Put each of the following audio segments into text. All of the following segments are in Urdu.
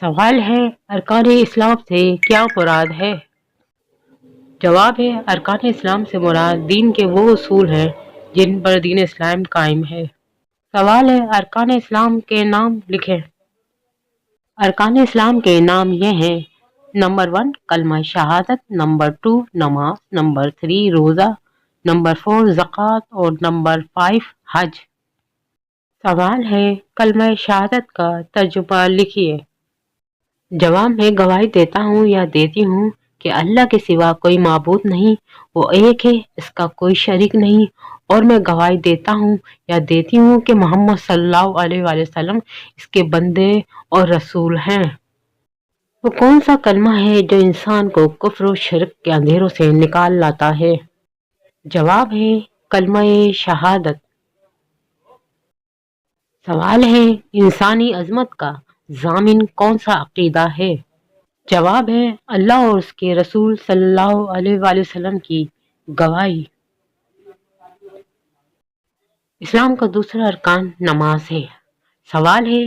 سوال ہے ارکان اسلام سے کیا مراد ہے؟ جواب ہے ارکان اسلام سے مراد دین کے وہ اصول ہیں جن پر دین اسلام قائم ہے۔ سوال ہے ارکان اسلام کے نام لکھیں۔ ارکان اسلام کے نام یہ ہیں: نمبر 1 کلمہ شہادت، نمبر 2 نماز، نمبر 3 روزہ، نمبر 4 زکوٰۃ اور نمبر 5 حج۔ سوال ہے کلمہ شہادت کا ترجمہ لکھیے۔ جواب میں گواہی دیتا ہوں یا دیتی ہوں کہ اللہ کے سوا کوئی معبود نہیں، وہ ایک ہے، اس کا کوئی شریک نہیں، اور میں گواہی دیتا ہوں یا دیتی ہوں کہ محمد صلی اللہ علیہ وآلہ وسلم اس کے بندے اور رسول ہیں۔ وہ کون سا کلمہ ہے جو انسان کو کفر و شرک کے اندھیروں سے نکال لاتا ہے؟ جواب ہے کلمہ شہادت۔ سوال ہے انسانی عظمت کا ضامن کون سا عقیدہ ہے؟ جواب ہے اللہ اور اس کے رسول صلی اللہ علیہ وآلہ وسلم کی گواہی۔ اسلام کا دوسرا ارکان نماز ہے۔ سوال ہے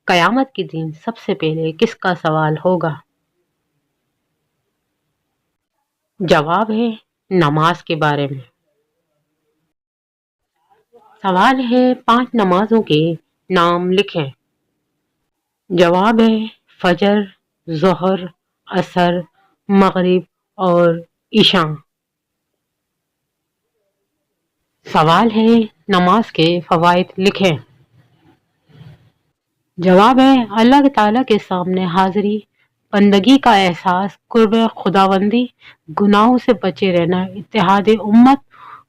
قیامت کے دن سب سے پہلے کس کا سوال ہوگا؟ جواب ہے نماز کے بارے میں۔ سوال ہے 5 نمازوں کے نام لکھیں۔ جواب ہے فجر، ظہر، عصر، مغرب اور عشاء۔ سوال ہے نماز کے فوائد لکھیں۔ جواب ہے اللہ تعالیٰ کے سامنے حاضری، بندگی کا احساس، قرب خداوندی، گناہوں سے بچے رہنا، اتحاد امت،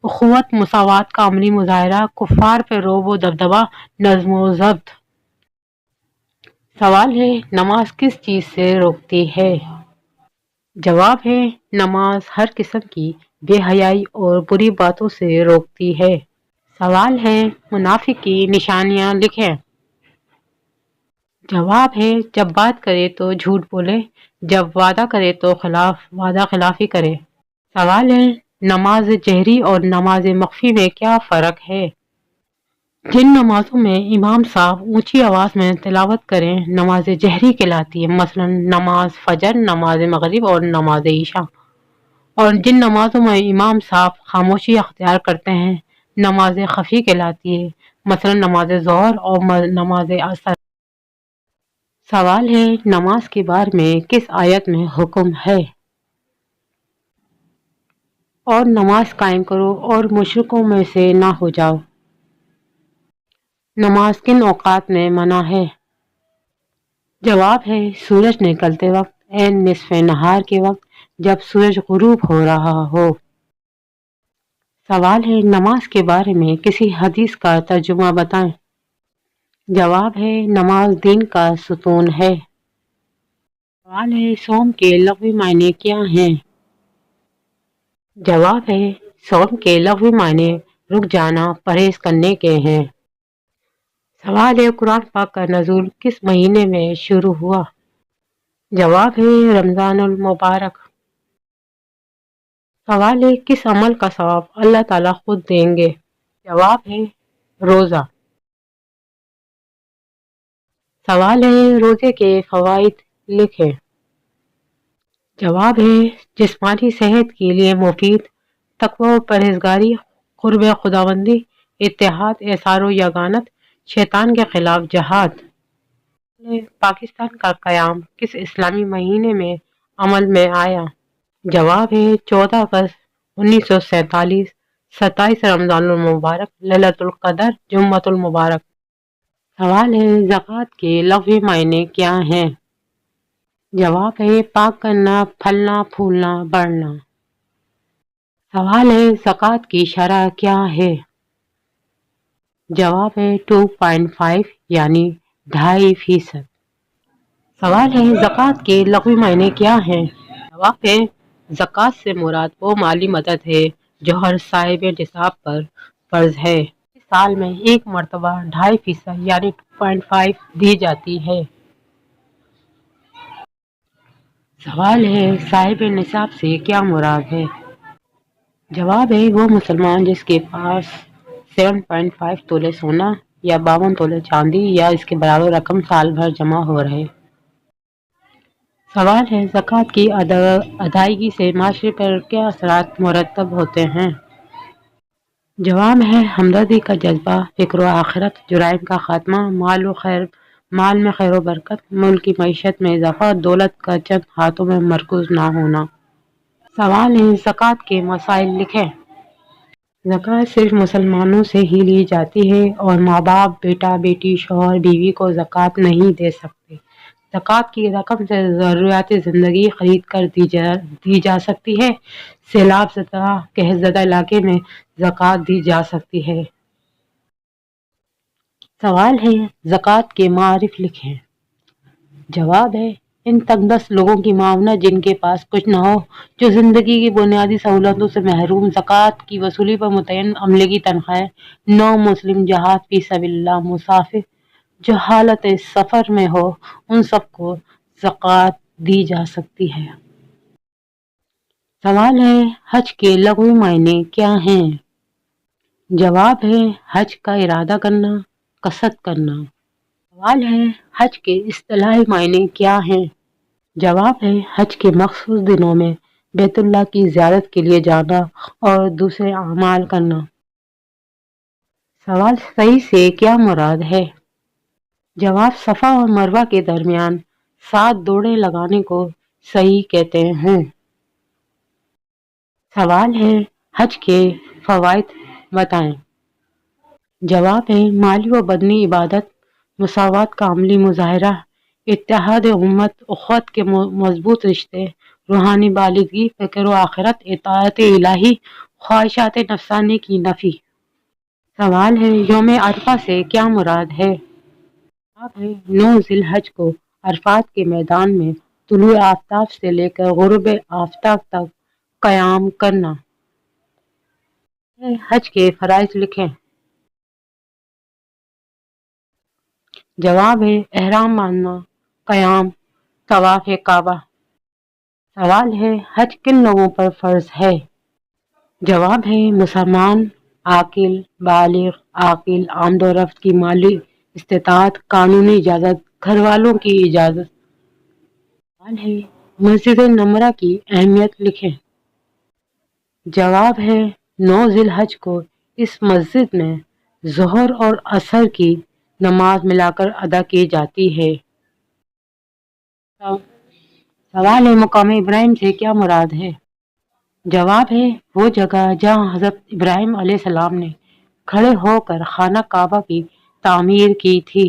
اخوت، مساوات کا عملی مظاہرہ، کفار پہ رعب و دبدبہ، نظم و ضبط۔ سوال ہے نماز کس چیز سے روکتی ہے؟ جواب ہے نماز ہر قسم کی بے حیائی اور بری باتوں سے روکتی ہے۔ سوال ہے منافق کی نشانیاں لکھیں۔ جواب ہے جب بات کرے تو جھوٹ بولے، جب وعدہ کرے تو وعدہ خلافی کرے۔ سوال ہے نماز جہری اور نماز مخفی میں کیا فرق ہے؟ جن نمازوں میں امام صاحب اونچی آواز میں تلاوت کریں نماز جہری کہلاتی ہے، مثلا نماز فجر، نماز مغرب اور نماز عشاء۔ اور جن نمازوں میں امام صاحب خاموشی اختیار کرتے ہیں نماز خفی کہلاتی ہے، مثلا نماز ظہر اور نماز عصر۔ سوال ہے نماز کے بارے میں کس آیت میں حکم ہے؟ اور نماز قائم کرو اور مشرکوں میں سے نہ ہو جاؤ۔ نماز کن اوقات میں منع ہے؟ جواب ہے سورج نکلتے وقت، عین نصف نہار کے وقت، جب سورج غروب ہو رہا ہو۔ سوال ہے نماز کے بارے میں کسی حدیث کا ترجمہ بتائیں۔ جواب ہے نماز دین کا ستون ہے۔ سوال ہے صوم کے لغوی معنی کیا ہیں؟ جواب ہے صوم کے لغوی معنی رک جانا، پرہیز کرنے کے ہیں۔ سوال ہے قرآن پاک کا نزول کس مہینے میں شروع ہوا؟ جواب ہے رمضان المبارک۔ سوال ہے کس عمل کا ثواب اللہ تعالیٰ خود دیں گے؟ جواب ہے روزہ۔ سوال ہے روزے کے فوائد لکھیں۔ جواب ہے جسمانی صحت کے لیے مفید، تقوی و پرہیزگاری، قرب خداوندی، اتحاد، اثار و یگانت، شیطان کے خلاف جہاد۔ پاکستان کا قیام کس اسلامی مہینے میں عمل میں آیا؟ جواب ہے 14 اگست 1947، 27 رمضان المبارک، لیلۃ القدر، جمعۃ المبارک۔ سوال ہے زکوٰۃ کے لغوی معنی کیا ہیں؟ جواب ہے پاک کرنا، پھلنا پھولنا، بڑھنا۔ سوال ہے زکوٰۃ کی شرح کیا ہے؟ جواب ہے 2.5 یعنی 2.5%۔ سوال ہے زکوٰۃ کے لغوی معنی کیا ہیں؟ جواب ہے زکوٰۃ سے مراد وہ مالی مدد ہے جو ہر صاحب نصاب پر فرض ہے۔ سال میں ایک مرتبہ 2.5% یعنی 2.5 دی جاتی ہے۔ سوال ہے صاحب نصاب سے کیا مراد ہے؟ جواب ہے وہ مسلمان جس کے پاس 7.5 تولے سونا یا 52 تولے چاندی یا اس کے برابر رقم سال بھر جمع ہو رہے۔ سوال ہے زکوٰۃ کی ادائیگی سے معاشرے پر کیا اثرات مرتب ہوتے ہیں؟ جواب ہے ہمدردی کا جذبہ، فکر و آخرت، جرائم کا خاتمہ، مال میں خیر و برکت، ملک کی معیشت میں اضافہ، دولت کا چند ہاتھوں میں مرکوز نہ ہونا۔ سوال ہے زکوٰۃ کے مسائل لکھیں۔ زکوٰۃ صرف مسلمانوں سے ہی لی جاتی ہے اور ماں باپ، بیٹا بیٹی، شوہر بیوی کو زکوٰۃ نہیں دے سکتے۔ زکوٰۃ کی رقم سے ضروریات زندگی خرید کر دی جا سکتی ہے۔ سیلاب زدہ، قحط زدہ علاقے میں زکوٰۃ دی جا سکتی ہے۔ سوال ہے زکوٰۃ کے معارف لکھیں۔ جواب ہے ان تنگ دست لوگوں کی معاونت جن کے پاس کچھ نہ ہو، جو زندگی کی بنیادی سہولتوں سے محروم، زکوٰۃ کی وصولی پر متعین عملے کی تنخواہیں، نو مسلم، جہاد فی سبیل اللہ، مسافر جو حالت سفر میں ہو، ان سب کو زکوٰۃ دی جا سکتی ہے۔ سوال ہے حج کے لغوی معنی کیا ہیں؟ جواب ہے حج کا ارادہ کرنا، قصد کرنا۔ سوال ہے حج کے اصطلاحی معنی کیا ہیں؟ جواب ہے حج کے مخصوص دنوں میں بیت اللہ کی زیارت کے لیے جانا اور دوسرے اعمال کرنا۔ سوال صحیح سے کیا مراد ہے؟ جواب صفا اور مروہ کے درمیان 7 دوڑیں لگانے کو صحیح کہتے ہیں۔ سوال ہے حج کے فوائد بتائیں۔ جواب ہے مالی و بدنی عبادت، مساوات کا عملی مظاہرہ، اتحاد امت، اخوت کے مضبوط رشتے، روحانی بالغی، فکر و آخرت، اطاعت الہی، خواہشات نفسانی کی نفی۔ سوال ہے یوم عرفہ سے کیا مراد ہے؟ جواب ہے 9 ذی الحج کو عرفات کے میدان میں طلوع آفتاب سے لے کر غروب آفتاب تک قیام کرنا۔ حج کے فرائض لکھیں۔ جواب ہے احرام باندھنا، قیام، طواف کعبہ۔ سوال ہے حج کن لوگوں پر فرض ہے؟ جواب ہے مسلمان، عاقل، بالغ، عاقل، آمد و رفت کی مالی استطاعت، قانونی اجازت، گھر والوں کی اجازت۔ سوال ہے مسجد نمرہ کی اہمیت لکھیں۔ جواب ہے 9 ذی الحج کو اس مسجد میں ظہر اور عصر کی نماز ملا کر ادا کی جاتی ہے۔ سوال ہے مقام ابراہیم سے کیا مراد ہے؟ جواب ہے وہ جگہ جہاں حضرت ابراہیم علیہ السلام نے کھڑے ہو کر خانہ کعبہ کی تعمیر کی تھی۔